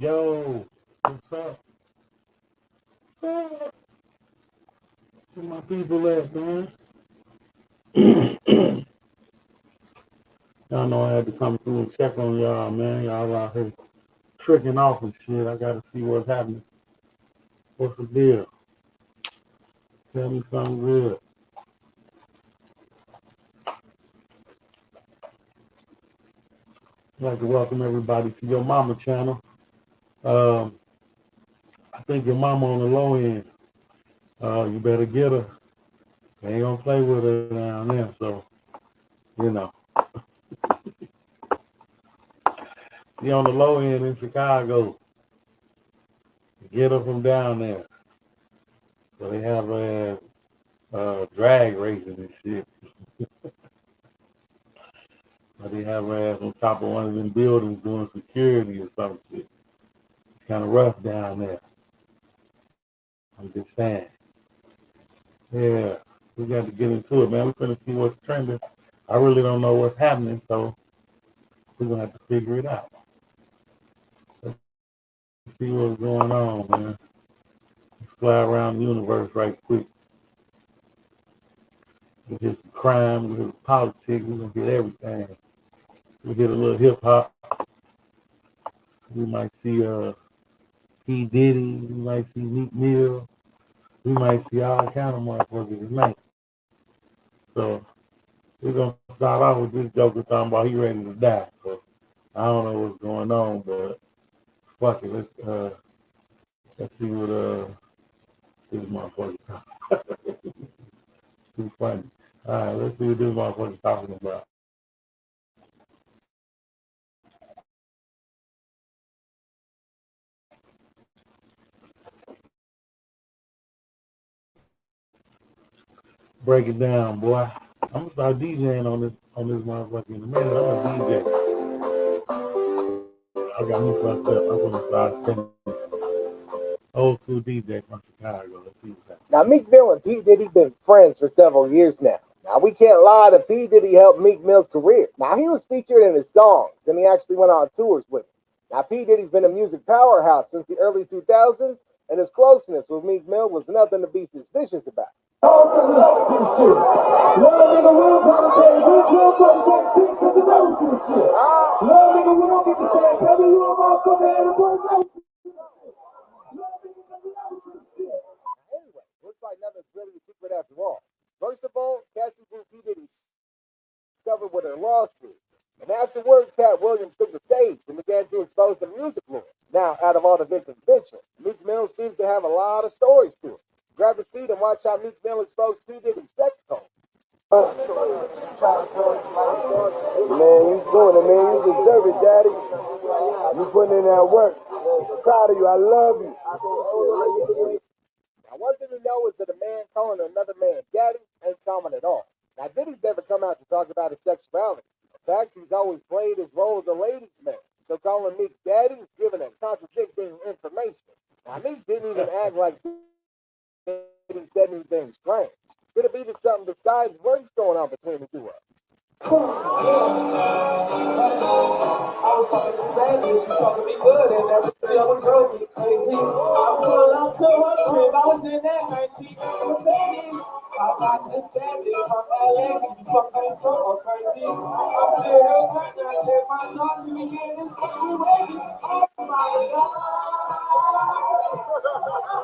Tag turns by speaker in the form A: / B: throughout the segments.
A: Yo, what's up? What's up? Where my people at, man? Y'all know I had to come through and check on y'all, man. Y'all out here tricking off and shit. I gotta see what's happening. What's the deal? Tell me something good. I'd like to welcome everybody to your mama channel. Um, I think your mama on the low end. You better get her. They ain't gonna play with her down there, so you know. She on the low end in Chicago. Get her from down there. So they have her as drag racing and shit. But they have her ass on top of one of them buildings doing security or some shit. It's kind of rough down there. I'm just saying. Yeah, we got to get into it, man. We're going to see what's trending. I really don't know what's happening, so we're going to have to figure it out. Let's see what's going on, man. Let's fly around the universe right quick. We'll hit some crime, we'll hit some politics, we're going to get everything. We'll get a little hip hop. We might see P. Diddy, we might see Meek Mill. We might see all kind of motherfuckers tonight. So we're gonna start off with this joker talking about he ready to die. So I don't know what's going on, but fuck it. Let's see what this motherfucker talking. It's too funny. All right, let's see what this motherfucker's talking about. Break it down, boy. I'm gonna start DJing on this motherfucker in a minute. I'm a DJ. I got me fucked up. I'm gonna start spinning. Old school DJ from Chicago. Let's see what's happening.
B: Now, Meek Mill and P. Diddy been friends for several years now. Now, we can't lie that P. Diddy helped Meek Mill's career. Now, he was featured in his songs, and he actually went on tours with him. Now, P. Diddy's been a music powerhouse since the early 2000s, and his closeness with Meek Mill was nothing to be suspicious about. Anyway, looks like nothing's really a secret after all. First of all, Cassie Boo P. Diddy discovered what her lawsuit. And afterward, Cat Williams took the stage and began to expose the music lore. Now, out of all the victims mentioned, Meek Mill seems to have a lot of stories to it. Grab a seat and watch how Meek Mill exposed P. Diddy's sex code. Man, you doing it, man. You deserve it, Daddy. You putting in that work. Proud of you. I love you. Now, one thing to know is that a man calling another man daddy ain't common at all. Now, Diddy's never come out to talk about his sexuality. In fact, he's always played his role as a ladies' man. So calling Meek daddy is giving him contradicting information. Now, Meek didn't even act like Diddy said anything strange. Could it be that something besides work's going on between the two of them? I was talking to Sandy, she talking to me good, and every other girl was crazy. I pulled up to her crib, I was in that 1980s. I got this Sandy from LA, she fucking so crazy. I'm still here, I take my dog to me, and it's fucking ready. Oh my God.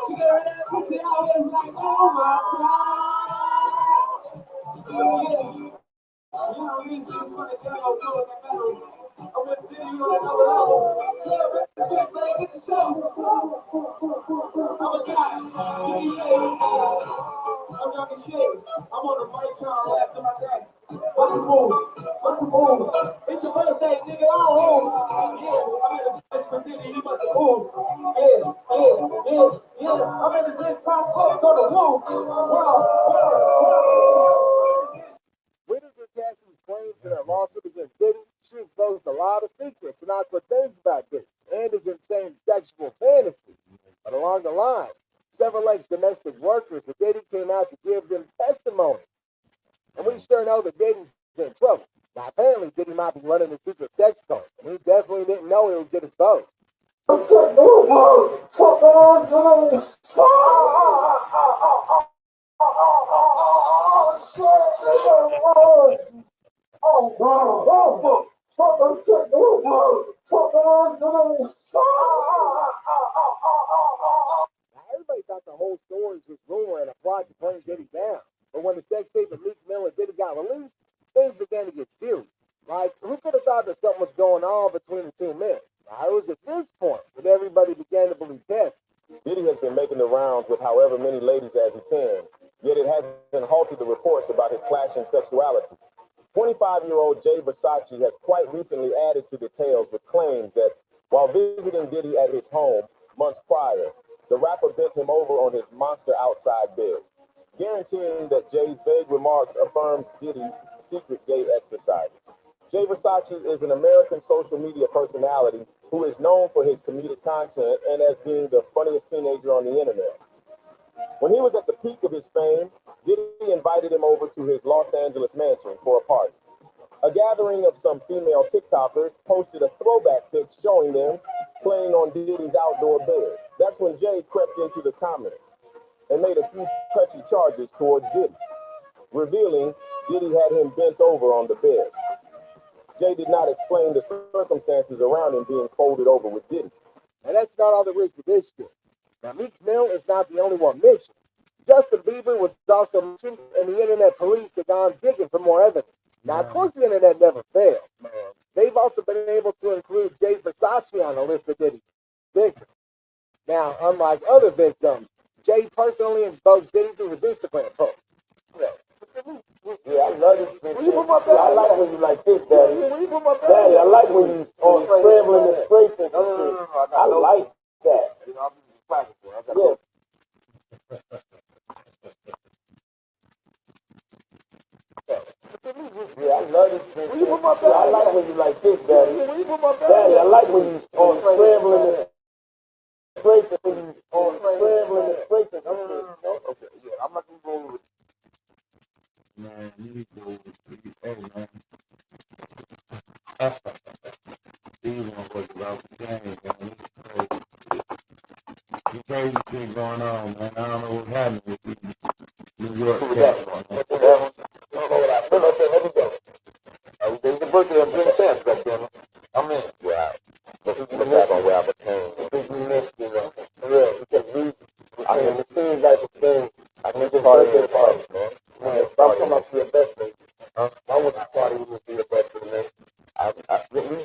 B: She got that pussy, I was like, oh my God. Yeah. You know what I mean? She's gonna tell you I'm gonna see you on another level. Yeah, man, get the show. I'm a guy. I'm young as shit. I'm on the bike car after my day. What's the move? What's the move? It's your birthday, nigga. I don't move. Yeah, I'm in the place for Diddy. You must move. Yeah. I'm in the place pop up. Go to move. Winners of Cassie's claims in her lawsuit against Diddy, she exposed a lot of secrets and awkward things about Diddy and his insane sexual fantasies. But along the line, several ex-domestic workers of Diddy came out to give them testimony. And we sure know that Diddy's in trouble. Now, apparently, Diddy might be running a secret sex code, and he definitely didn't know it would get exposed. Now, everybody thought the whole story was rumor and a plot to bring Diddy down. But when the sex tape of Meek Mill and Diddy got released, things began to get serious. Like, who could have thought that something was going on between the two men? Now, it was at this point that everybody began to believe this.
C: Diddy has been making the rounds with however many ladies as he can, yet it hasn't halted the reports about his clashing sexuality. 25-year-old Jay Versace has quite recently added to the tales with claims that while visiting Diddy at his home months prior, the rapper bent him over on his monster outside bed, guaranteeing that Jay's vague remarks affirmed Diddy's secret gay exercises. Jay Versace is an American social media personality who is known for his comedic content and as being the funniest teenager on the internet. When he was at the peak of his fame, Diddy invited him over to his Los Angeles mansion for a party. A gathering of some female TikTokers posted a throwback pic showing them playing on Diddy's outdoor bed. That's when Jay crept into the comments and made a few touchy charges towards Diddy, revealing Diddy had him bent over on the bed. Jay did not explain the circumstances around him being folded over with Diddy.
B: And that's not all there is to this shit. Now, Meek Mill is not the only one mentioned. Justin Bieber was also mentioned, and the internet police have gone digging for more evidence. Now, of course, the internet never fails, man. They've also been able to include Jay Versace on the list of Diddy's victims. Now, unlike other victims, Jay personally exposed Diddy through his Instagram post.
C: Yeah, I love this. I like when you like this, Daddy. Daddy, I like when you on scrambling the straight and shit. I like that.
B: You know, I'm just practicing. I got
C: Yeah. Yeah, I love this. I like when you like this, Daddy. Daddy, I like when you on scrambling the straight and on scrambling the straight and shit.
B: Okay, yeah, I'm not going to go with
A: Man, you need to, hey, man. These motherfuckers out the game, man. It's crazy shit going on, man. I don't know what's happening with these New York cats, man.
C: There's the birthday of Jim Chance back there. I'm in. Wow. But we back on where I became. We missed, you know. Yeah, because I mean, it seems like the thing. I think it's birthday party, man. If I'm coming up to your birthday, I want to party with you for your birthday, man.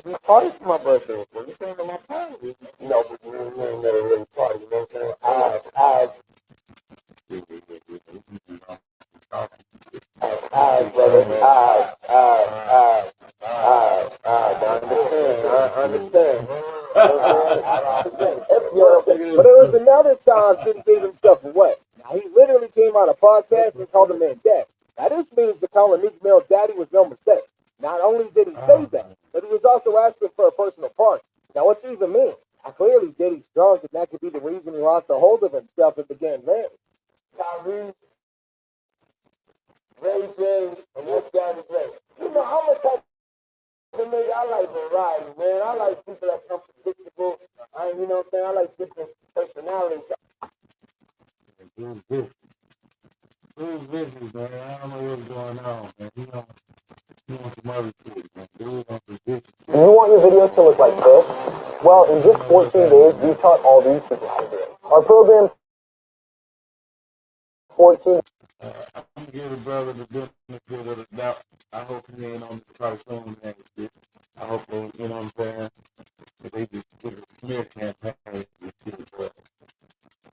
C: We party for my birthday. When you came to my party, you know, but we ain't never really party, you know what I'm saying? I understand.
B: But it was another time Diddy gave himself away. Now, he literally came on a podcast and called the man dad. Now, this means that calling Meek Mill daddy was no mistake. Not only did he say that, but he was also asking for a personal party. Now, what does even mean? Now, clearly, Diddy's drunk, and that could be the reason he lost a hold of himself and began ranting.
C: Kyrie, Ray J, and this guy is Ray. You know, I'm a type of nigga, I like variety, man. I like people that come predictable. You know what I'm saying? I like different personalities.
A: Who's business, man? I don't know what's going on, man. He wants some other shit, man. Dude wants some business.
C: Do you want your videos to look like this? Well, in just 14 days, we taught all these people how to do it. Our program, 14.
A: I'm gonna give the brother the benefit of the doubt. I hope he ain't on this cartoon and shit. I hope they, you know what I'm saying, that they just did a smear campaign and shit, but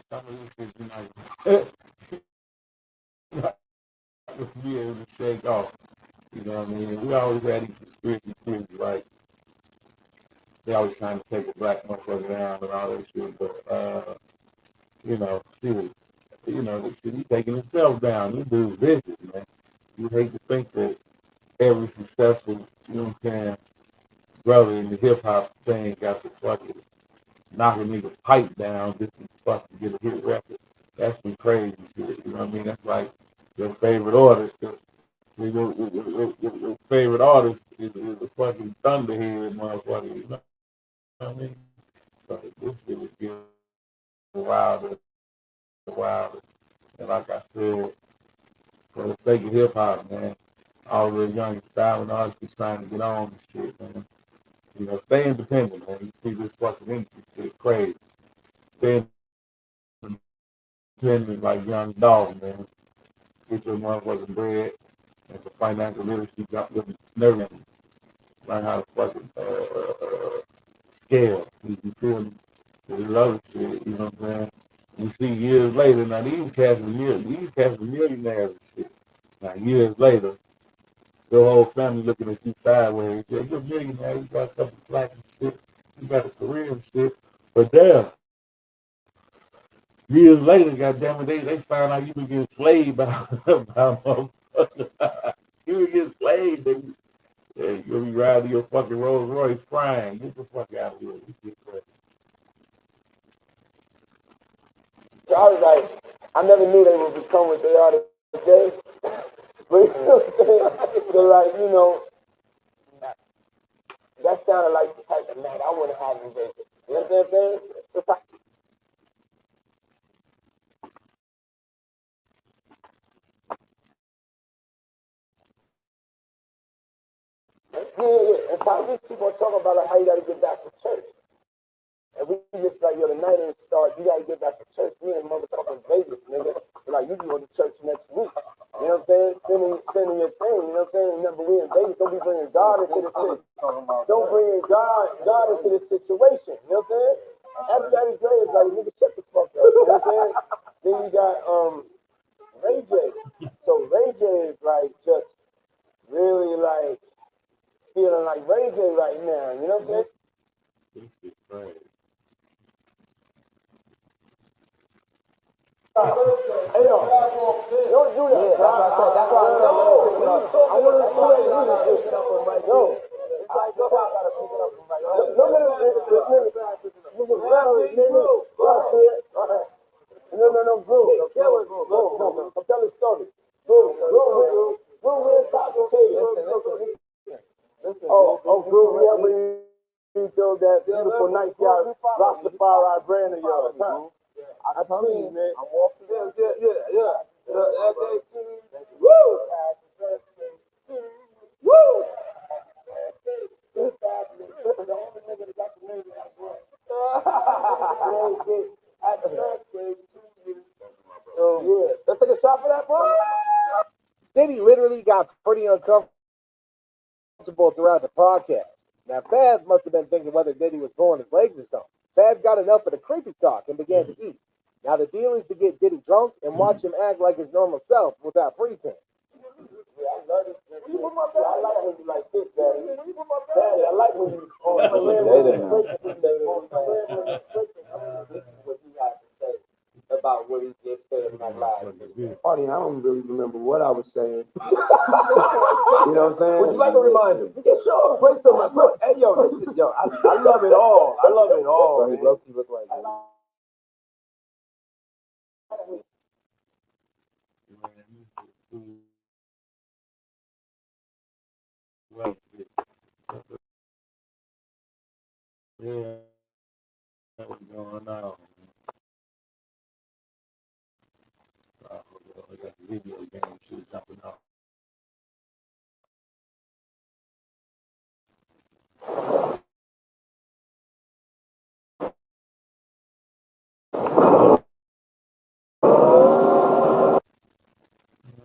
A: some of these shit you might be able to shake off. You know what I mean? We always had these conspiracy theories, like they always trying to take a black motherfucker down and all that shit, but you know, shit. You know, this shit, he's taking himself down. This dude's vicious, man. You hate to think that every successful, you know what I'm saying, brother in the hip hop thing got to fucking knock a nigga pipe down just to fucking get a hit record. That's some crazy shit. You know what I mean? That's like your favorite artist. Your favorite artist is a fucking thunderhead motherfucker. You know what I mean? So this shit was getting wilder and wilder. And like I said, for the sake of hip hop, man, all the young styling artists is trying to get on and shit, man. You know, stay independent, man. You see this fucking industry shit crazy. Stay independent like Young Dog, man. Get your motherfucking bread and some financial literacy, nerve, learn how to fucking scale. You feel me? To this other shit, you know what I'm saying? You see years later, now these cats are millionaires and shit. Now years later, your whole family looking at you sideways. Yeah, you're a millionaire, you got a couple of plaques and shit, you got a career and shit. But damn, years later, goddamn it, they found out you been getting slaved by motherfuckers. You been getting slaved, baby. Yeah, you're gonna be riding your fucking Rolls Royce crying. Get the fuck out of here.
C: So I was like, I never knew they would become what they are today. But you know what I'm saying? So like, you know, that sounded like the type of night I want to have in Vegas. You know what I'm saying? It's like, yeah. And Tyrese keep on talking about like how you got to get back to church. And we just like, yo, the night ain't start. You gotta get back to church. We in motherfucking Vegas, nigga. Like, you can go to church next week. You know what I'm saying? Spending your thing. You know what I'm saying? Remember, we in Vegas. Don't be bringing God into the situation. Don't bring God into the situation. You know what I'm saying? Everybody's great. It's like, nigga, shut the fuck up. You know what I'm saying? Then you got Ray J. So Ray J is like just really like feeling like Ray J right now. You know what I'm saying?
A: This shit crazy.
C: Hey, yo, don't do that. Yeah, that's why I said. I want to do it. Yo, it's like, I gotta pick it up from right now. No, I'm telling a story. Real intoxicated. Yeah, when you throw that beautiful, nice yacht, Rastafari brand of yours, huh? I seen, man. I'm walking. Yeah. Woo! Woo! Let's take a shot for that, bro.
B: Diddy literally got pretty uncomfortable throughout the podcast. Now, Fab must have been thinking whether Diddy was pulling his legs or something. Fab got enough of the creepy talk and began to eat. Now, the deal is to get Diddy drunk and watch him act like his normal self without pretense.
C: Yeah, I love it. I like when you like this, Daddy. Daddy, I like when you This is what he had to say about what he just said in that live. Party, I don't really remember what I was saying. You know what I'm saying? Would you like a reminder? Yeah, sure. Bring some. Look, hey, yo, listen, yo, I love it all. I love it all. So he loves you look like that.
A: Yeah, what's going on? I got the video game shit jumping off.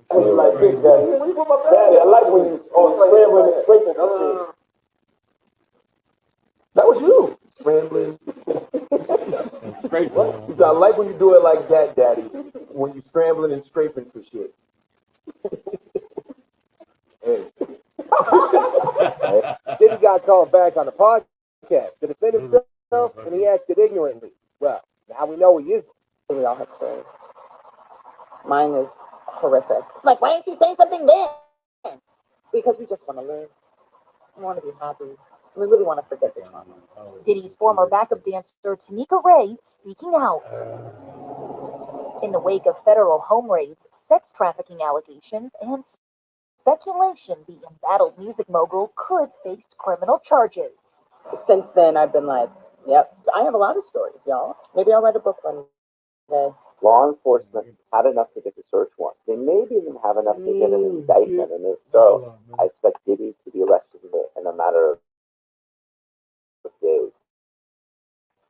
C: Like this, Daddy. Daddy, I like when you scrambling and scraping shit. That was you. Scrambling.
A: And scraping.
C: What? I like when you do it like that, Daddy. When you scrambling and scraping for shit. Hey.
B: Diddy got called back on the podcast to defend himself, and he acted ignorantly. Well, now we know he isn't.
D: We all have stories. Mine is horrific. Like, why didn't you say something then? Because we just want to live. We want to be happy. We really want to forget the trauma.
E: Diddy's former backup dancer Tanika Ray speaking out. In the wake of federal home raids, sex trafficking allegations, and speculation, the embattled music mogul could face criminal charges.
D: Since then, I've been like, Yep. So I have a lot of stories, y'all. Maybe I'll write a book one day.
F: Law enforcement had enough to get the search warrant. They maybe didn't have enough to get an indictment, and if so, I expect Diddy to be arrested in a matter of days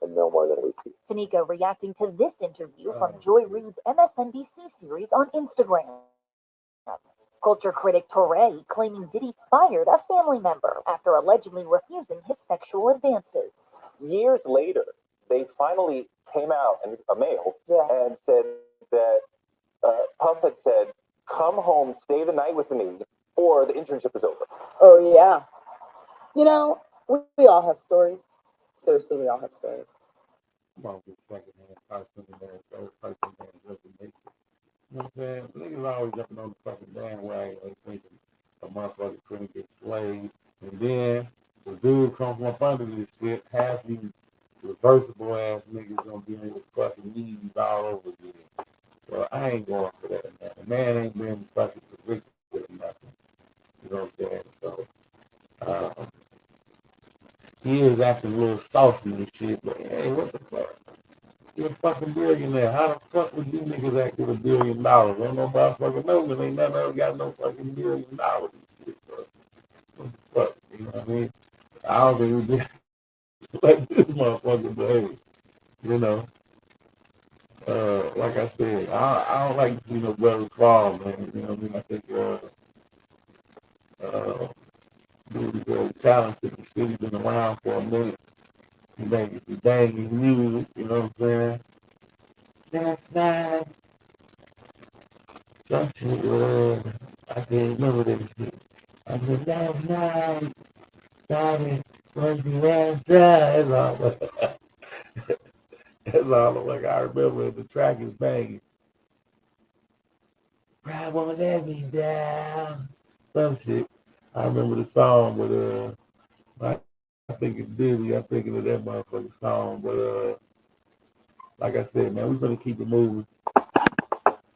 F: and no more than a week.
E: Tanika reacting to this interview from Joy Reid's MSNBC series on Instagram. Culture critic Torre claiming Diddy fired a family member after allegedly refusing his sexual advances.
C: Years later, they finally came out, and a male,
D: Yeah.
C: and said that Puff had said, "Come home, stay the night with me, or the internship is over."
D: Oh, yeah. You know, we all have stories. Seriously, we all have stories.
A: Come on, get second-hand, first-hand, third-person information. You know what I'm saying? Niggas always jumping on the fucking bandwagon and thinking a motherfucker couldn't get slayed. And then the dude comes up under this shit, half these reversible ass niggas gonna be able to fucking knees all over again. So I ain't going for that, man. The man ain't been fucking convicted or nothing. You know what I'm saying? So he is acting a little saucy and shit, but hey, what the fuck? You're a fucking billionaire. How the fuck would you niggas act with $1 billion? Don't nobody fucking know, but ain't never ever got no fucking $1 billion. And shit, so what the fuck? You know what I mean? I don't think we did like this motherfucker behave. You know? Like I said, I don't like to see no brothers fall, man. You know what I mean? I think dude is very talented. The city's been around for a minute. He makes the banging music, you know what I'm saying? Last night, some shit, I can't remember that shit. I said, last night, Tommy was the last time. That's all like I remember. The track is banging. Pride won't let me down. Some shit. I remember the song, but I think it's Diddy. I'm thinking of that motherfucking song. But like I said, man, we're gonna keep it moving.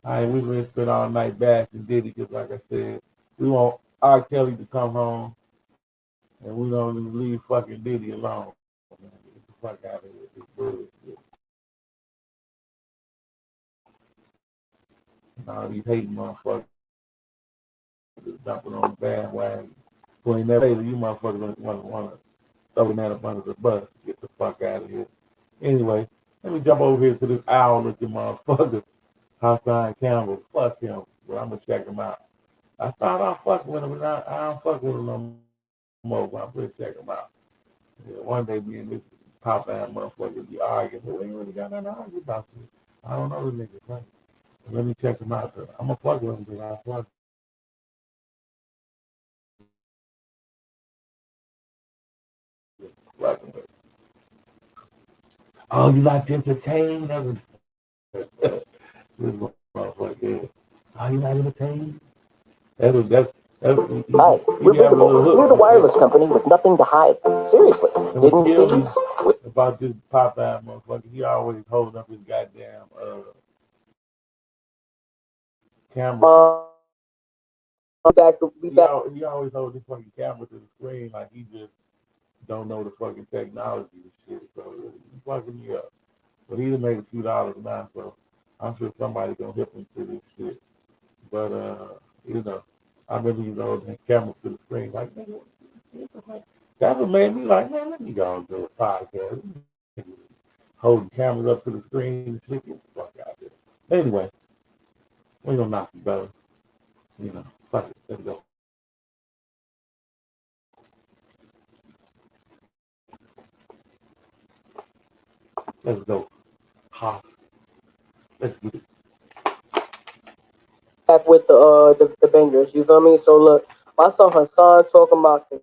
A: We're gonna spend all night bashing Diddy because, like I said, we want R. Kelly to come home, and we don't leave fucking Diddy alone. Man, get the fuck out of here. This bullshit. All these hating motherfuckers just jumping on the bandwagon. Who ain't never hated, you motherfuckers wanna throw the man up under the bus. Get the fuck out of here. Anyway, let me jump over here to this owl-looking motherfucker, Hassan Campbell. Fuck him, but I'm gonna check him out. I started off fucking with him, but I don't fuck with him no more. But I'm gonna check him out. Yeah, one day me and this pop-ass motherfucker be arguing, but we ain't really got nothing to argue about. I don't know the nigga, right? Let me check him out. I'm gonna fuck with him because I fuck. Fucking with him. Oh, you like to entertain? This motherfucker. Oh, you not entertained? That's
F: Hi, we're Visible. We're the wireless company with nothing to hide. Seriously, hidden fees.
A: About this Popeye motherfucker, he always holding up his goddamn camera. He always hold this fucking camera to the screen like he just don't know the fucking technology and shit. So he's fucking me up. But he done made a few dollars now, so I'm sure somebody gonna hip him to this shit. But you know, I remember he's holding the camera to the screen like, nigga, what the fuck? That's what made me like, man, let me go and do a podcast. Holding cameras up to the screen and shit, get the fuck out there. Anyway, we gonna knock you, brother. You know, fuck it, let's go. Let's go. Hoss. Let's get it.
G: Back with the bangers, you feel me? So look, I saw Hassan talking about the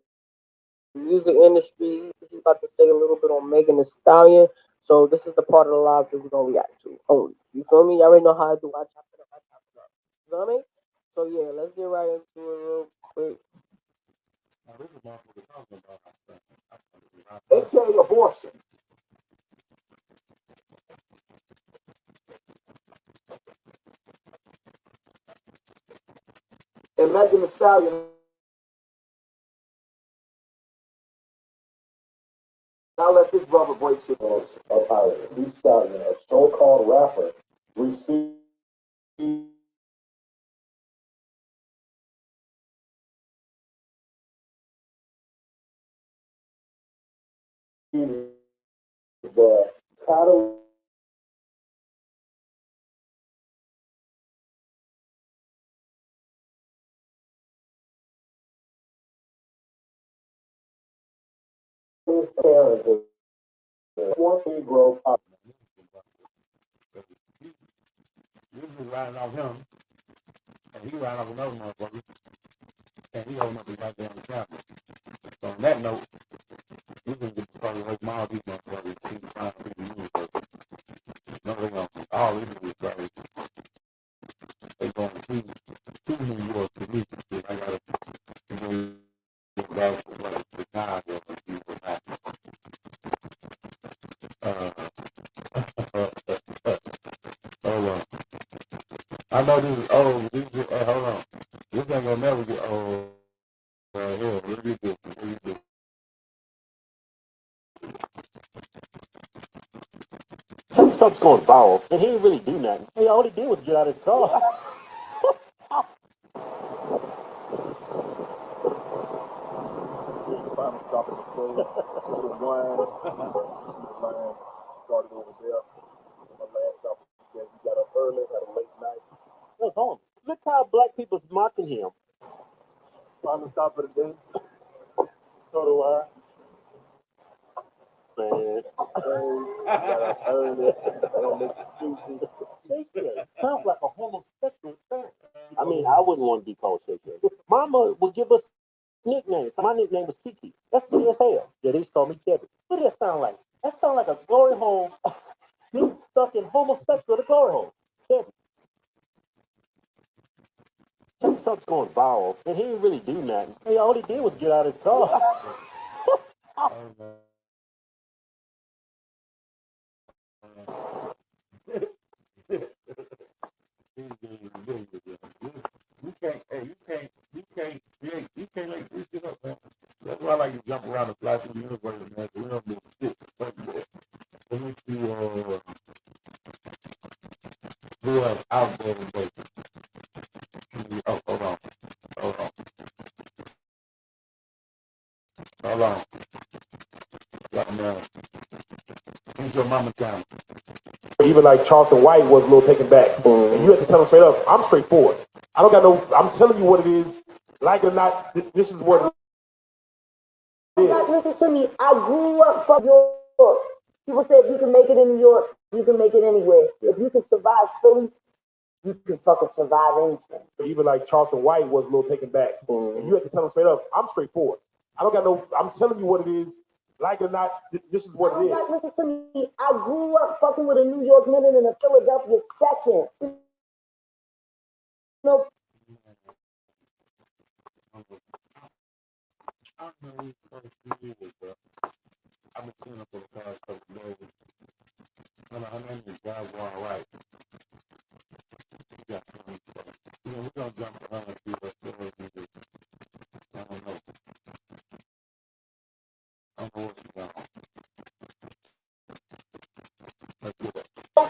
G: music industry. He's about to say a little bit on Megan Thee Stallion. So this is the part of the live that we're gonna react to only. You feel me? You already know how I do. I chop it up. You know what I mean? So yeah, let's get right into it real quick.
A: Now, this is motherfucker talking about
B: AKA abortion. And Megan Thee Stallion. Now let this brother break shit
C: But how do his parents once he grows up?
A: You just riding off him, and he riding off another motherfucker, and he holding up his goddamn camera. So on that note, you can get probably like my these motherfuckers keep trying to be the universe. No, they gonna all these is crazy. They going to New York to meet this shit. I gotta go back to what the time was and see what happened. Hold on. I know this is old. This is, hold on. This ain't gonna never get old. Here, look at this. Look at this.
C: Trump's going viral, and he didn't really do nothing. All he did was get out of his car. Finally stopped at the place. Some wine. Line started over there. My last stop, we got up early, had a late night. That's home. Look how black people's mocking him. Finally stopped for the day. So do I. Man, got up early. Don't make excuses. Shakespeare sounds like a homosexual thing. I mean, I wouldn't want to be called Shakespeare. Mama would give us nicknames. My nickname was Kiki. That's good as hell. Yeah, they used to call me Kevin. What does that sound like? That sounds like a glory hole. Getting stuck in homosexual, the glory hole. Kevin. Trump's going viral, and he didn't really do nothing. All he did was get out of his car.
A: You can't like this shit up, man. That's why I like to jump around and fly through the universe, man. We don't do shit. Let me see, who else out there today? Oh, hold on. Right now. Who's your mama time?
C: Even like Charleston White was a little taken back. And you have to tell him straight up, I'm straightforward. I don't got no, I'm telling you what it is. Like it or not, this is what it is.
D: Listen to me. I grew up from York. People said if you can make it in New York, you can make it anywhere. If you can survive Philly, you can fucking survive anything.
C: Even like Charleston White was a little taken back. And you have to tell him straight up, I'm straightforward. I don't got no, I'm telling you what it is. Like it or not, this is what it is.
D: Listen to me. I grew up fucking with a New York minute and a Philadelphia second. You know,
A: I've been seeing her for the past couple of days. Her name is Jaguar White. She got some stuff. We're gonna jump around and see what story it is. I don't know. I don't know what she's on. Let's get it.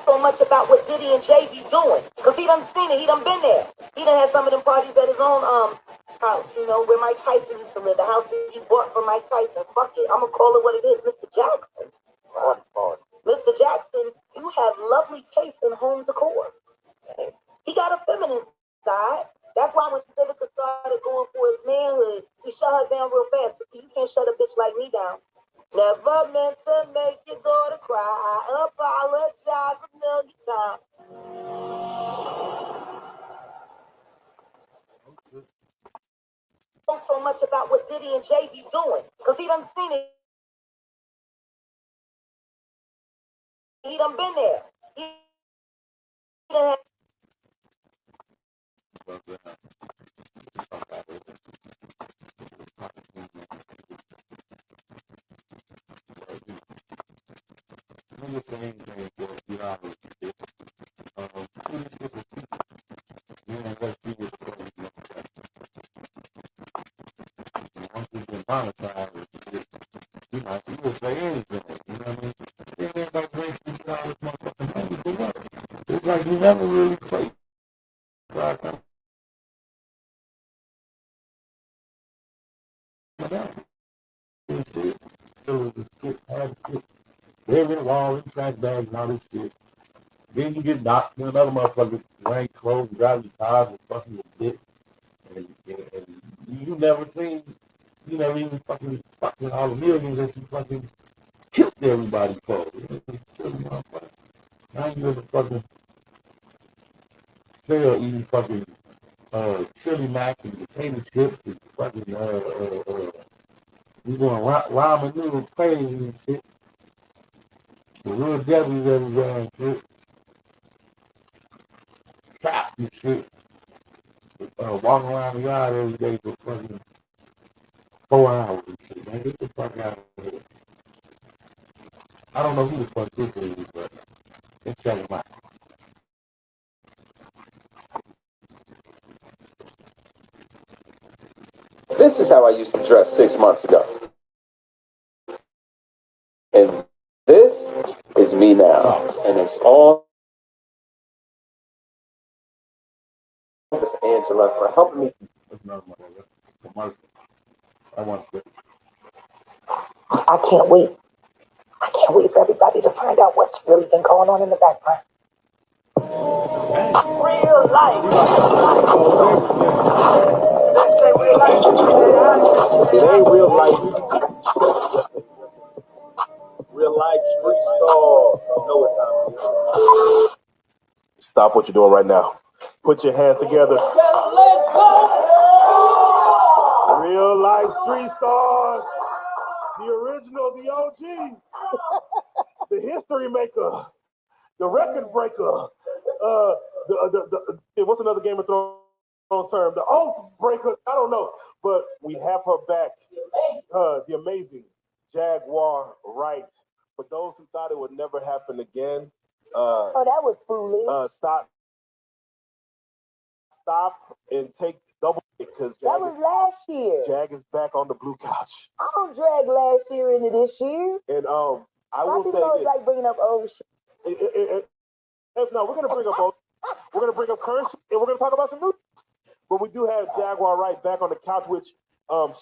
D: So much about what Diddy and Jay be doing. Because he done seen it. He done been there. He done had some of them parties at his own house, you know, where Mike Tyson used to live. The house that he bought for Mike Tyson. Fuck it. I'm going to call it what it is. Mr. Jackson. Mr. Jackson, you have lovely taste in home decor. He got a feminine side. That's why when Vivica started going for his manhood, he shut her down real fast. You can't shut a bitch like me down. Never meant to make your daughter cry. I apologize a million times. So much about what Diddy and Jay be doing. Because he done seen it. He done been there. He done had
A: I'm just saying anything for get out of it. Let's see what's going on. Once we get monetized, you will say anything. You know what I mean? Everybody brings $50 motherfucking money for what? It's like you never really played. living walls and trash bags and all this shit. Then you get knocked and another motherfucker wearing clothes, driving cars and fucking your dick. And you never even fucking all the millions that you fucking killed everybody for. Now you gonna fucking sell eating fucking chili mac and potato chips and fucking you going ramen noodles crazy and shit. The real devils everywhere and shit. Trapped and shit. Walking around the yard every day for fucking 4 hours and shit, man. Get the fuck out of here. I don't know who the fuck this is, but let's check him out.
H: This is how I used to dress 6 months ago. And this is me now. And it's all Miss Angela for helping me.
D: I can't wait. I can't wait for everybody to find out what's really been going on in the background. Real life.
C: It ain't real life. Real life street stars. Know what time it is. Stop what you're doing right now. Put your hands together. Real life street stars. The original, the OG. The history maker. The record breaker. What's another Game of Thrones term? The oath breaker. I don't know. But we have her back. The amazing Jaguar Wright. For those who thought it would never happen again.
D: Oh, that was foolish.
C: Stop and take double because
D: That was last year.
C: Jag is back on the blue couch.
D: I don't drag last year into this year.
C: And I will say
D: always
C: this.
D: like bringing up old shit.
C: No, we're gonna bring up current shit, and we're gonna talk about some new. But we do have Jaguar Wright back on the couch, which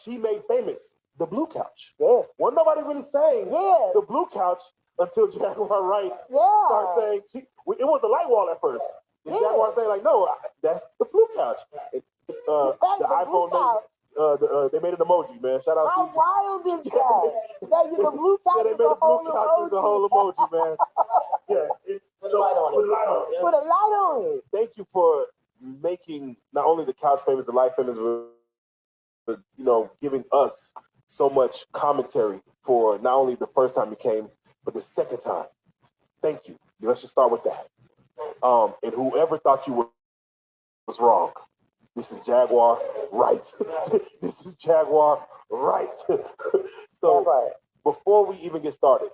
C: she made famous, the blue couch.
D: Yeah.
C: Wasn't nobody really saying
D: Yeah.
C: the blue couch until Jaguar Wright
D: Yeah.
C: started saying it was the light wall at first. And
D: Yeah.
C: Jaguar saying like, no, that's the blue couch. The iPhone they made an emoji, man. Shout out
D: How
C: to
D: wild is that? That you the blue couch
C: yeah, they
D: is
C: made
D: a
C: a blue
D: whole
C: couch as a whole emoji, man. Yeah. Put a light on it.
D: Put a light on it.
C: Thank you for making not only the couch famous, the life famous, but giving us so much commentary for not only the first time you came, but the second time. Thank you. Let's just start with that. And whoever thought you was wrong, this is Jaguar Wright. This is Jaguar Wright. So before we even get started,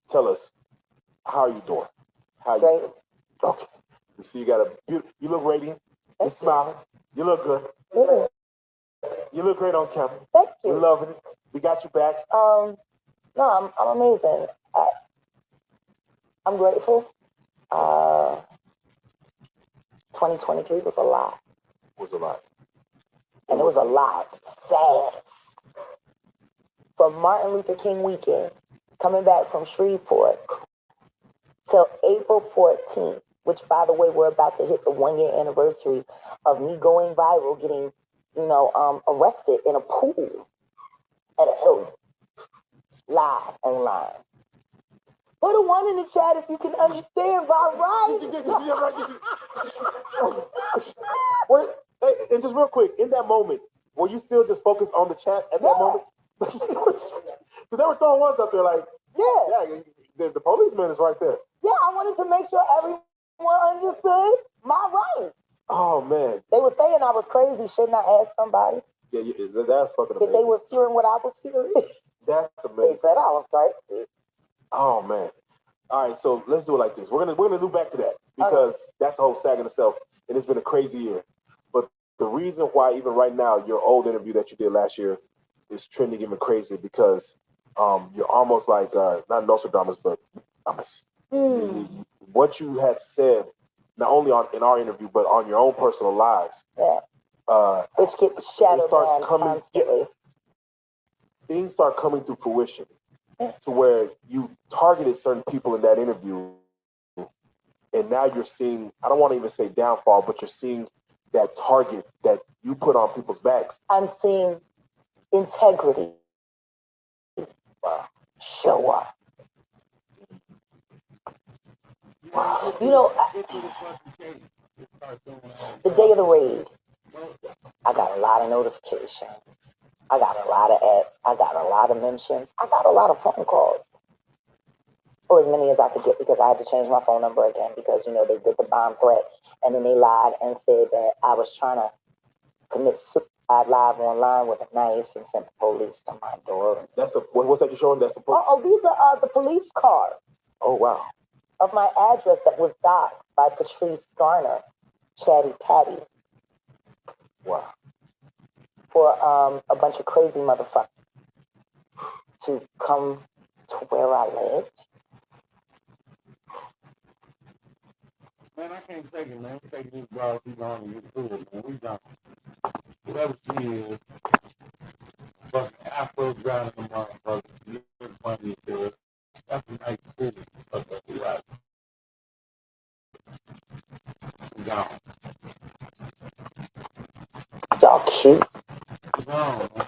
C: tell us, how are you doing? How you doing? Okay. We see you got you look radiant. You're smiling. You look good.
D: Yeah.
C: You look great on camera.
D: Thank you.
C: We're loving it. We got you back.
D: No, I'm amazing. I'm grateful. 2023 was a lot.
C: Was a lot.
D: And it was a lot fast. From Martin Luther King weekend, coming back from Shreveport, till April 14th, which, by the way, we're about to hit the 1-year anniversary of me going viral, getting, arrested in a pool at a Hilton, live online. Put a 1 in the chat if you can understand by right.
C: And just real quick, in that moment, were you still just focused on the chat at that moment? Because they were throwing ones up there like, the policeman is right there.
D: Yeah, I wanted to make sure everyone understood my rights.
C: Oh, man.
D: They were saying I was crazy. Shouldn't I ask somebody?
C: Yeah, that's fucking amazing.
D: If they was hearing what I was hearing.
C: That's amazing.
D: They said I was crazy.
C: Oh, man. All right, so let's do it like this. We're gonna loop back to that because that's a whole sag in itself, and it's been a crazy year. But the reason why even right now your old interview that you did last year is trending even crazier because you're almost like not Nostradamus, but Thomas. What you have said, not only in our interview, but on your own personal lives,
D: which gets shadowed
C: it starts coming.
D: constantly.
C: Things start coming to fruition, to where you targeted certain people in that interview, and now you're seeing, I don't want to even say downfall, but you're seeing that target that you put on people's backs.
D: I'm seeing integrity show up. You know, the day of the raid, I got a lot of notifications. I got a lot of ads. I got a lot of mentions. I got a lot of phone calls. Or as many as I could get, because I had to change my phone number again because, you know, they did the bomb threat and then they lied and said that I was trying to commit suicide live online with a knife and sent the police to my door.
C: That's what's that you're showing? That's a
D: these are the police cards.
C: Oh, wow.
D: Of my address that was doxed by Patrice Garner, Chatty Patty.
C: Wow.
D: For a bunch of crazy motherfuckers to come to where I live.
A: Man, I can't take it, man. Take this ball too long and get through it, man. We done. Whatever she is, fucking Afro drowning the motherfucker. You're funny as hell. That's a nice decision. Fuck that, we right. We gone.
D: Y'all cute.
A: We gone, man.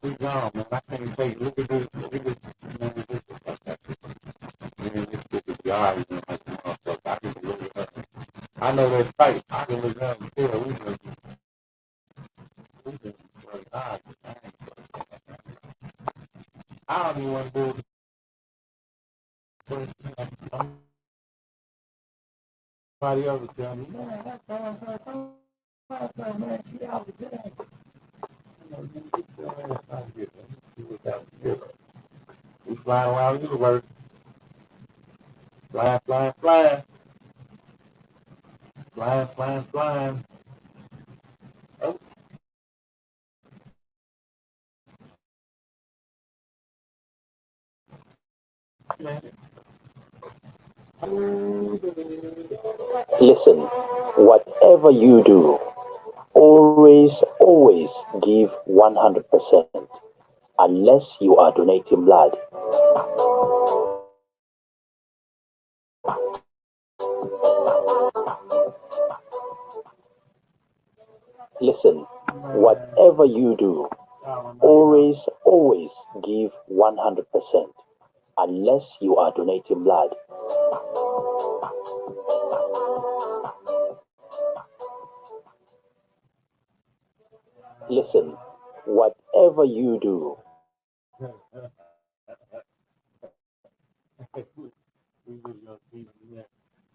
A: We gone, man. I can't take it. Look at this. Look at this. Man, this is fuck that. Man, this shit is God, man. Like a motherfucker. I can look at her. I know that's tight. I can look at her and tell we just like, God, I don't even want to do it. Somebody else will tell me, man, that's so, man, get out of there. Man, get your ass out of here, man. See what's out here. We flying around the universe. Flying, flying, flying. Flying, flying, flying. Oh.
F: Listen, whatever you do, always give 100%, unless you are donating blood. Listen, whatever you do, always give 100%, unless you are donating blood. Listen, whatever you do.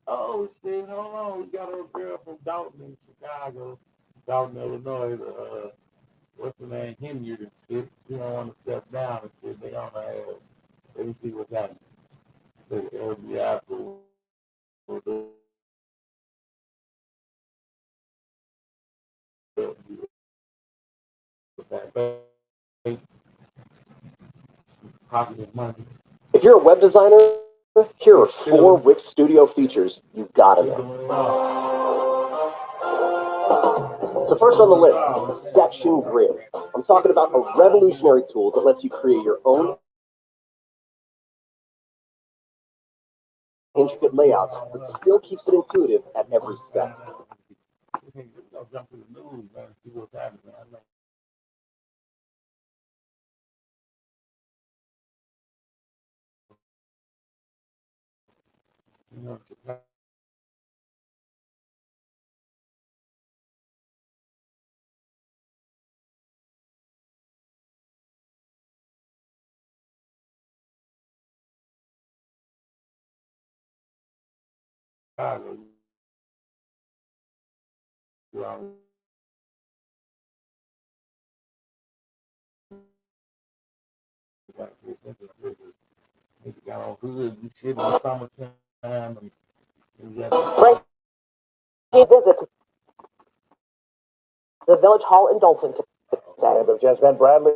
A: Oh shit, hold on. We got a girl from Dalton in Chicago, Dalton, Illinois. What's the name? Henry and shit. She don't want to step down and shit. They on her ass. Let me see what's happening. So LGI for
H: If you're a web designer, here are 4 Wix Studio features you've got to know. So first on the list, Section Grid. I'm talking about a revolutionary tool that lets you create your own intricate layouts, but still keeps it intuitive at every step.
A: Jump to the news, man. See what's happening. I know. You know, Chicago. Got on hood and shit in the summertime.
D: Right. He visit the Village Hall in Dalton today.
C: Just Ben Bradley.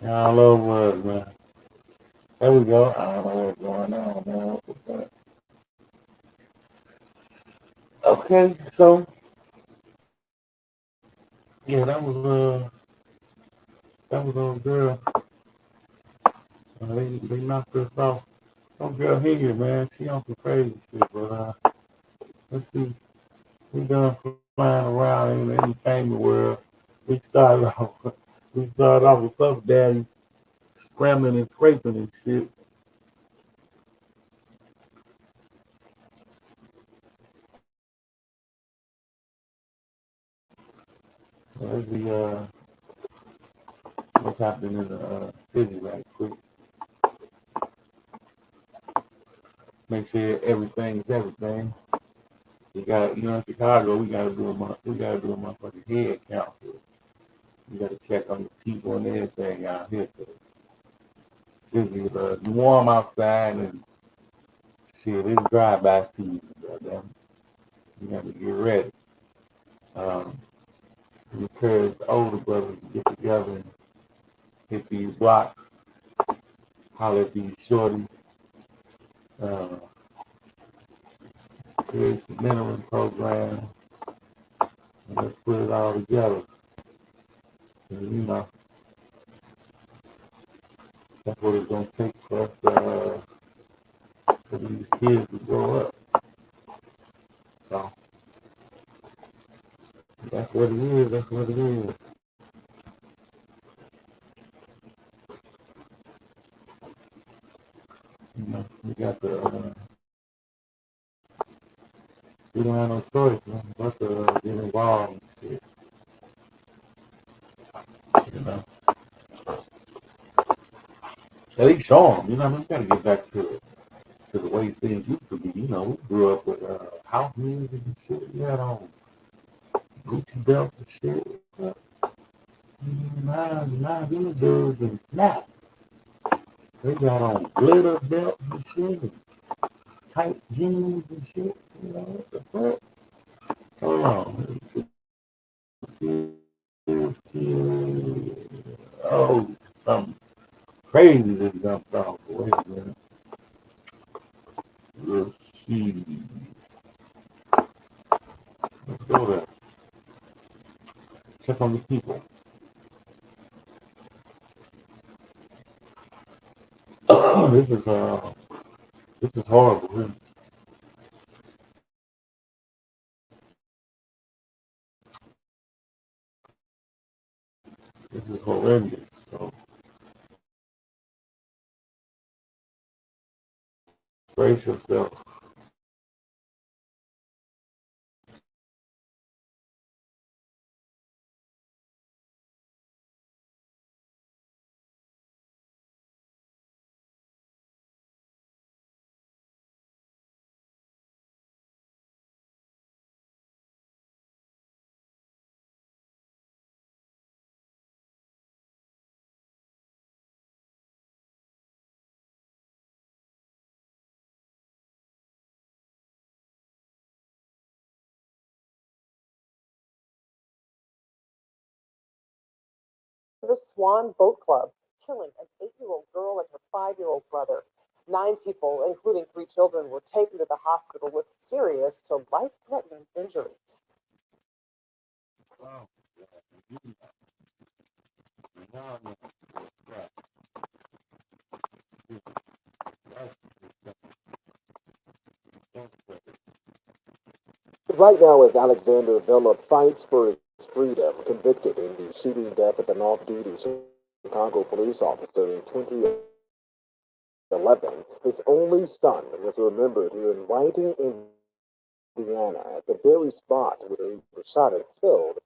A: All over us, man. There we go. I don't know what's going on, man. Okay, so yeah, that was girl. They knocked us off. Some girl here, man. She on some crazy shit, but let's see. We done flying around in the entertainment world. We started off with Puff Daddy scrambling and scraping and shit. Let's see what's happening in the city right quick. Make sure everything is everything. You got, in Chicago, we gotta do a motherfucking head count. You gotta check on the people and everything out here. City's warm outside and shit. It's drive-by season, goddamn. You gotta get ready. Encourage the older brothers to get together and hit these blocks, holler at these shorties, create some mentoring programs, and let's put it all together. And, that's what it's gonna take for us for these kids to grow up. So that's what it is. That's what it is. We got we don't have no choice, man, but to get involved and shit. At least show them, we gotta get back to the way things used to be. We grew up with house music and shit. We had on Gucci belts and shit. Now these dudes and snap. They got on glitter belts and shit, and tight jeans and shit. What the fuck? Hold on. Oh, something crazy just jumped off. Wait a minute. Let's see. Let's go there. Check on the people. This is horrible. Really. This is horrendous. So brace yourself.
I: The Swan Boat Club, killing an 8-year-old girl and her 5-year-old brother. 9 people, including 3 children, were taken to the hospital with serious to life-threatening injuries.
A: Wow.
C: Right now, as Alexander Villa fights for his freedom, convicted in the shooting death of an off-duty Chicago police officer in 2011, his only son was remembered here in Whiting, Indiana, at the very spot where he was shot and killed,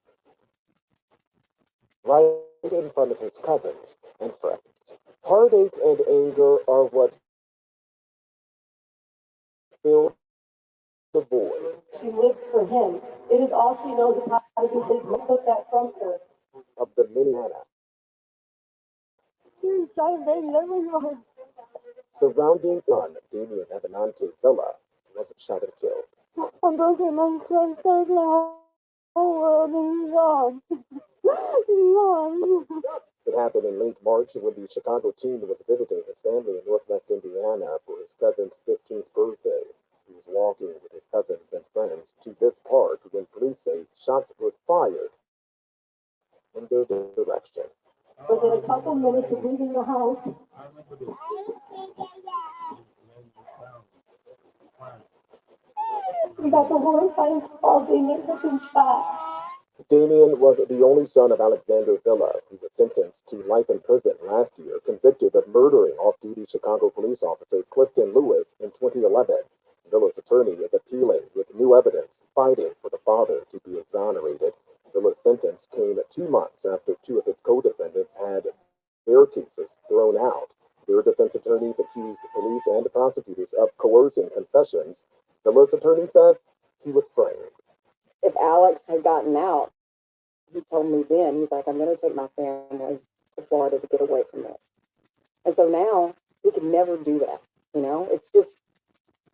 C: right in front of his cousins and friends. Heartache and anger are what filled the void.
J: She lived for him. It is all she knows how to do. They took that from her.
C: Of the Minnehaha. Surrounding son, Damian Avenante Villa, was shot and killed.
J: I'm broken. My son said the whole world and he's gone. He's gone.
C: It happened in late March when the Chicago teen was visiting his family in Northwest Indiana for his cousin's 15th birthday. He was walking with his cousins and friends to this park when police say shots were fired in their direction.
J: Within a couple minutes of leaving the house, we got the horrifying call Damien had been shot.
C: Damien was the only son of Alexander Villa, who was sentenced to life in prison last year, convicted of murdering off-duty Chicago police officer Clifton Lewis in 2011. Villa's attorney is appealing with new evidence, fighting for the father to be exonerated. Villa's sentence came 2 months after two of his co-defendants had their cases thrown out. Their defense attorneys accused police and prosecutors of coercing confessions. Villa's attorney says he was framed.
I: If Alex had gotten out, he told me then, he's like, I'm going to take my family to Florida to get away from this. And so now he could never do that. You know, it's just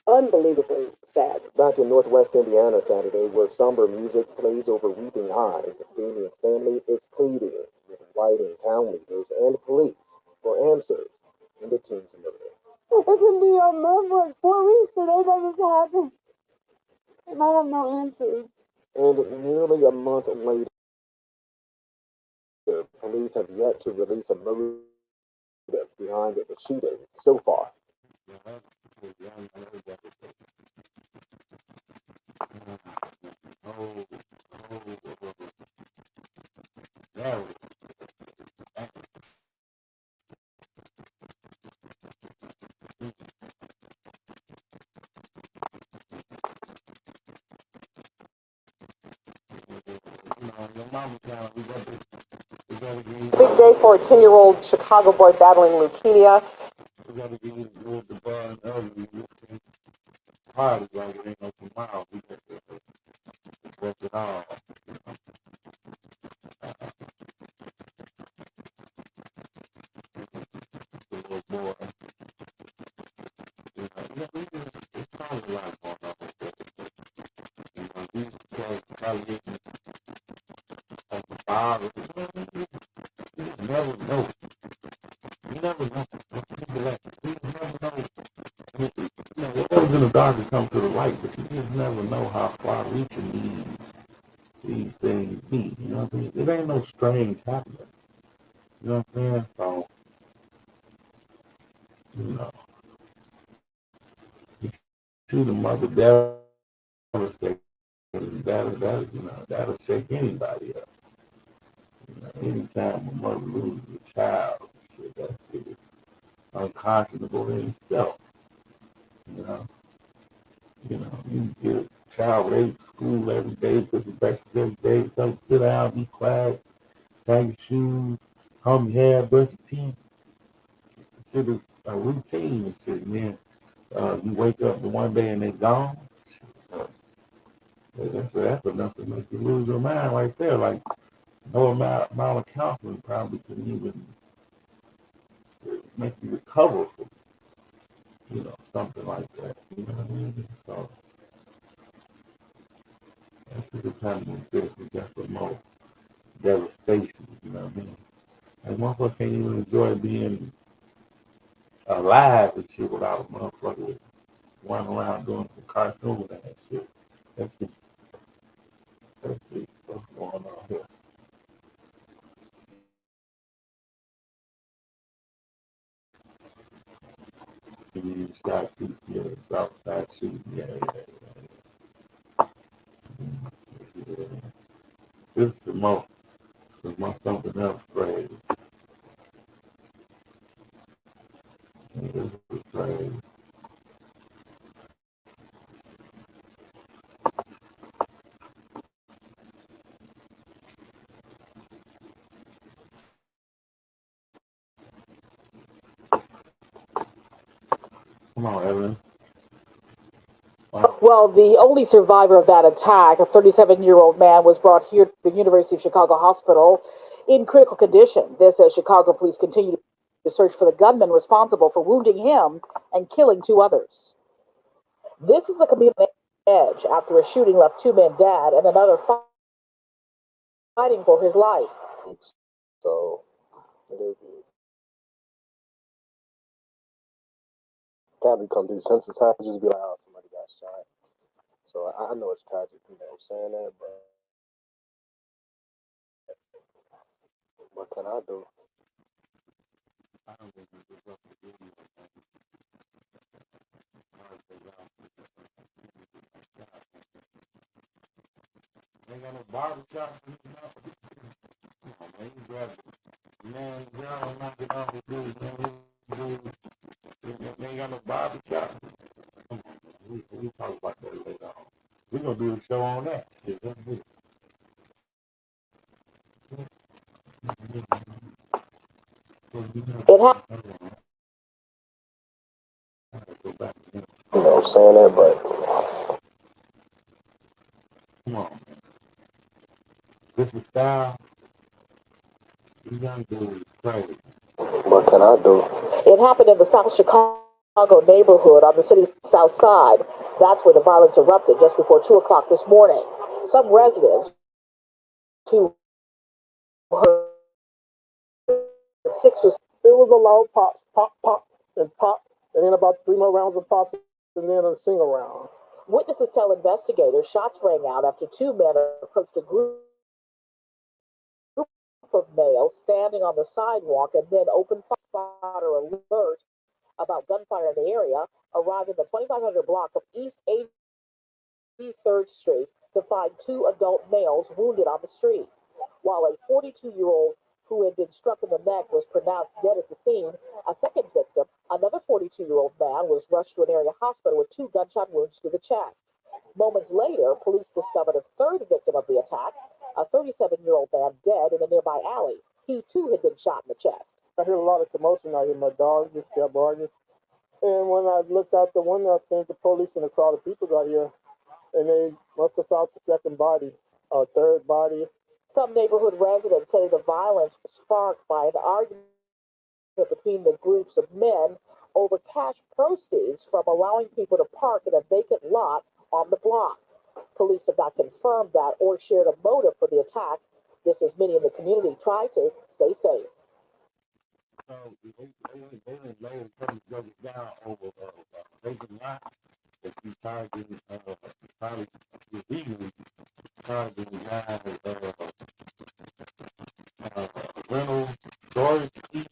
I: unbelievably sad.
C: Back in Northwest Indiana Saturday, where somber music plays over weeping eyes, Damien's family is pleading with writing town leaders and police for answers in the teen's murder.
J: It can be a month, like 4 weeks today that this happened. And I have no answers.
C: And nearly a month later, police have yet to release a motive behind the shooting so far.
I: Big day for a 10-year-old Chicago boy battling leukemia.
A: We gotta get rid the bar early. Party like it ain't no tomorrow. We got to work it all. The little boy. It's probably a lot going on with this. These guys probably at the bar. You just never know. You never know. You never know. Whatever's in the dark will come to the light, but you just never know how far-reaching these things be. You know what I mean? It ain't no strange happening. You know what I'm saying? So, you know, you see the mother devastated. That'll shake anybody up. You know, anytime a mother loses a child, that shit is unconscionable in itself. You get a child raped school every day, put your breakfast every day, tell them sit down, be quiet, tie your shoes, comb your hair, brush your teeth. Shit is a routine and shit. And then you wake up the one day and they gone. That's enough to make you lose your mind right there. Like no amount of counseling probably can even make you recover from, something like that. You know what I mean? So that's a good time when this is just a more devastation, you know what I mean? And motherfucker can't even enjoy being alive and shit without a motherfucker running around doing some cartoon and that shit. Let's see what's going on here. You start shooting, yeah, Southside shooting, yeah. This is something else crazy. This is crazy. Come on, Evan.
I: Well, the only survivor of that attack, a 37-year-old man, was brought here to the University of Chicago Hospital in critical condition. This as Chicago police continue to search for the gunman responsible for wounding him and killing 2 others. This is a community edge after a shooting left 2 men dead and another fighting for his life.
F: So
C: Can't become desensitized, just be like, oh, somebody got shot. So I know it's tragic, you know, saying that, but what can I do?
A: I don't think it's up to you. Ain't got no barbershop. Come on, man, you grab it. Man, y'all knock it off the dude, man. They ain't got no barbershop. Come on, man. We talk about that later on. We're gonna do a show on that. Yeah, that's it.
I: It happened.
C: You know, saying that, but
A: Come on, man. This is style. You young dude is crazy.
C: what can I do?
I: It happened in the South Chicago neighborhood on the city's south side. That's where the violence erupted just before 2 o'clock this morning. Some residents who heard six or
C: It was a loud pop, and then about 3 more rounds of pops, and then a single round.
I: witnesses tell investigators shots rang out after two men approached a group of males standing on the sidewalk and then opened fire alert about gunfire in the area, arrived in the 2500 block of East 83rd Street to find two adult males wounded on the street. While a 42-year-old who had been struck in the neck was pronounced dead at the scene, a second victim, another 42-year-old man, was rushed to an area hospital with two gunshot wounds to the chest. Moments later, police discovered a third victim of the attack, a 37-year-old man dead in a nearby alley. He too had been shot in the chest.
C: I heard a lot of commotion out here. My dog just kept barking. And when I looked out the window, I seen the police and a crowd of people got here. And they must have found the second body, or third body.
I: Some neighborhood residents say the violence was sparked by an argument between the groups of men over cash proceeds from allowing people to park in a vacant lot on the block. Police have not confirmed that or shared a motive for the attack. This as many in the community try to stay safe.
A: So they didn't lay a couple jokers down over vacant lot that you targeting probably illegally targeting guys rental storage fee.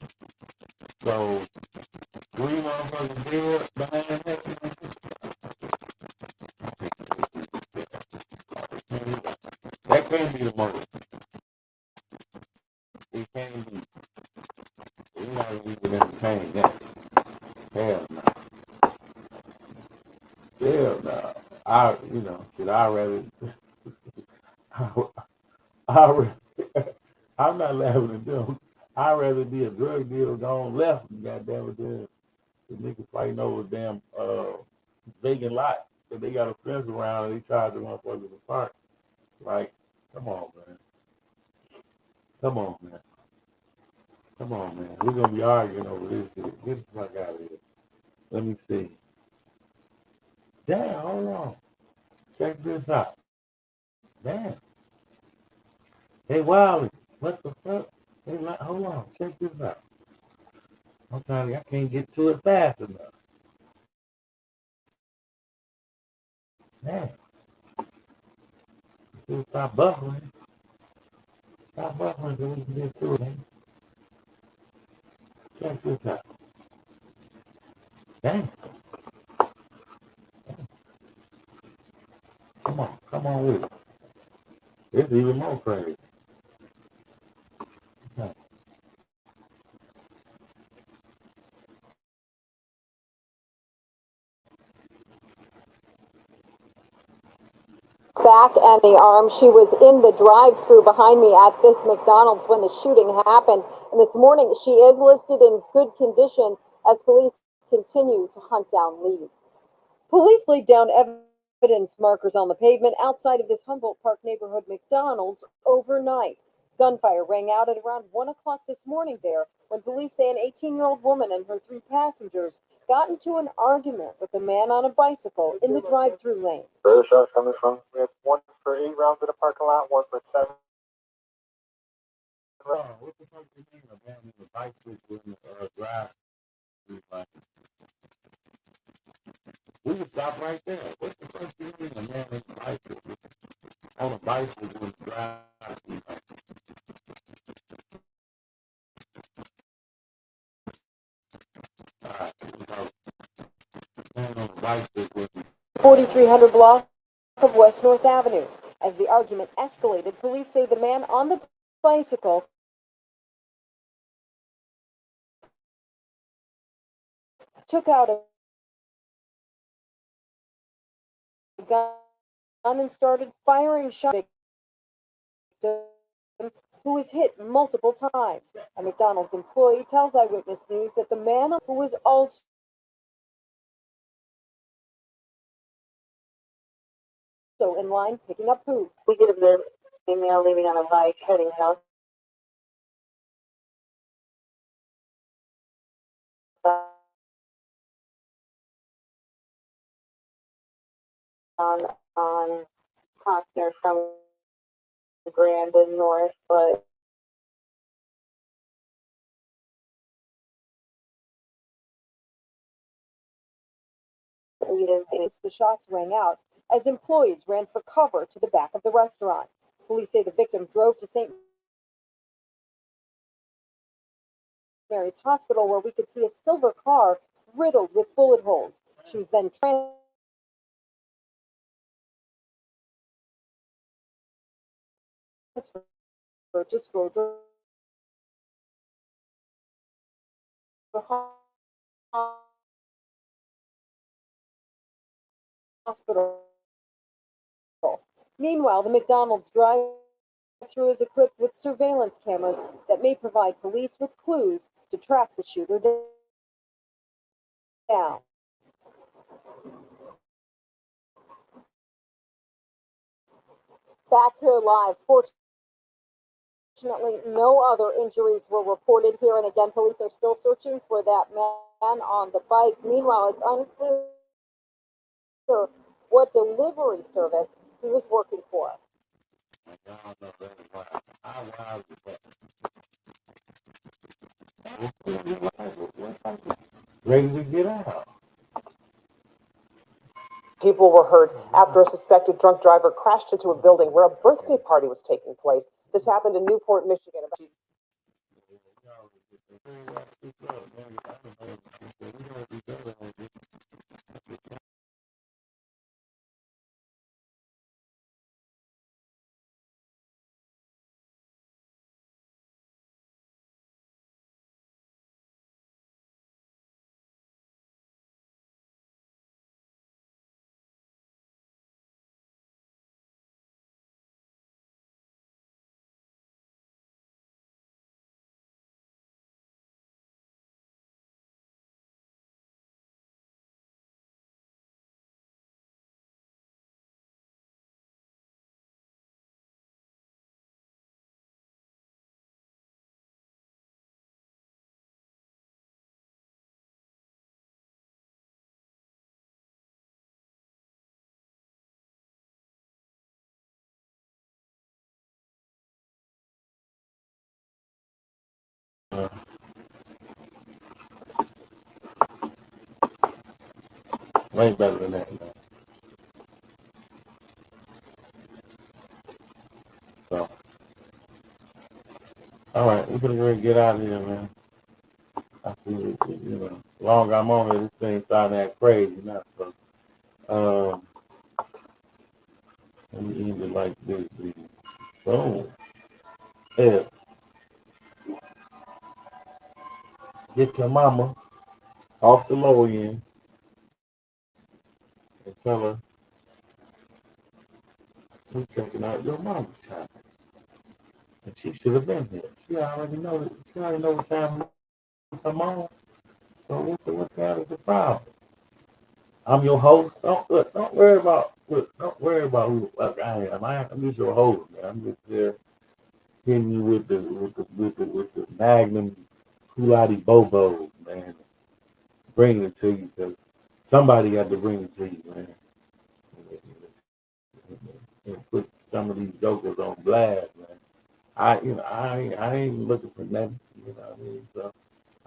A: So 3 motherfuckers dead behind that. That can't be the murder. It can't be. We're not even entertaining that. Hell no. Hell no. I'd rather, I'm not laughing at them. I'd rather be a drug dealer gone left, goddamn it, than the niggas fighting over damn vacant lot that they got a fence around and they tried to motherfuckers apart. Like, come on, man. Come on, man. Come on, man. We're gonna be arguing over this shit. Get the fuck out of here. Let me see. Damn, hold on. Check this out. Damn. Hey, Wiley, what the fuck? Hey, hold on. Check this out. I'm trying to, I can't get to it fast enough. Damn. Stop buffering. Stop buffering so we can get to it, man. Check this out. Damn. Come on with it. It's even more crazy. Okay.
K: Back and the arm. She was in the drive-through behind me at this McDonald's when the shooting happened. And this morning, she is listed in good condition as police continue to hunt down leads.
L: Police laid down evidence markers on the pavement outside of this Humboldt Park neighborhood McDonald's overnight. Gunfire rang out at around 1 o'clock this morning there when police say an 18-year-old woman and her 3 passengers got into an argument with a man on a bicycle in the drive-through lane.
C: Where the shot coming from? We have 1 for 8 rounds in the parking lot, 1 for 7
A: What the fuck is name? A man with a bicycle in the drive. Like, we can stop right there. What the fuck is a man with a bicycle on a bicycle in the drive? Man on a bicycle.
L: 4300 block of West North Avenue. As the argument escalated, police say the man on the bicycle took out a gun and started firing shots at the victim, who was hit multiple times. A McDonald's employee tells Eyewitness News that the man, who was also in line picking up food.
J: We get a bit female leaving on a bike heading south on Costner from Grandin North, but
L: we didn't think the shots rang out as employees ran for cover to the back of the restaurant. Police say the victim drove to St. Mary's Hospital, where we could see a silver car riddled with bullet holes. She was then transferred to Stroger Hospital. Meanwhile, the McDonald's drive-thru is equipped with surveillance cameras that may provide police with clues to track the shooter down. Back here live, fortunately, no other injuries were reported here, and again, police are still searching for that man on the bike. Meanwhile, it's unclear what delivery service he was working for.
A: Ready to get out.
I: People were hurt after a suspected drunk driver crashed into a building where a birthday party was taking place. This happened in Newport, Michigan.
A: Way better than that, man. So, all right, we're gonna go ahead and get out of here, man. I see, the longer I'm on here, this thing's starting to act crazy now. So, let me end it like this. Boom. Yeah. Get your mama off the low end and tell her we're checking out your mama's time. And she should have been here. She already know what time to come on. So what the hell is the problem? I'm your host. Don't worry about who the fuck I am. I'm just your host, man. I'm just there hitting you with the Magnum Culati Bobo, man. Bringing it to you because somebody got to bring it to you, man. And put some of these jokers on blast, man. I ain't looking for nothing. You know what I mean? So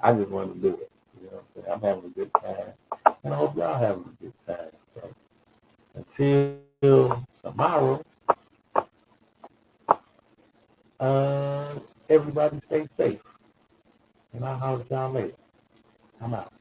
A: I just want to do it. You know what I'm saying? I'm having a good time, and I hope y'all having a good time. So until tomorrow, everybody stay safe, and I'll holler at y'all later. I'm out.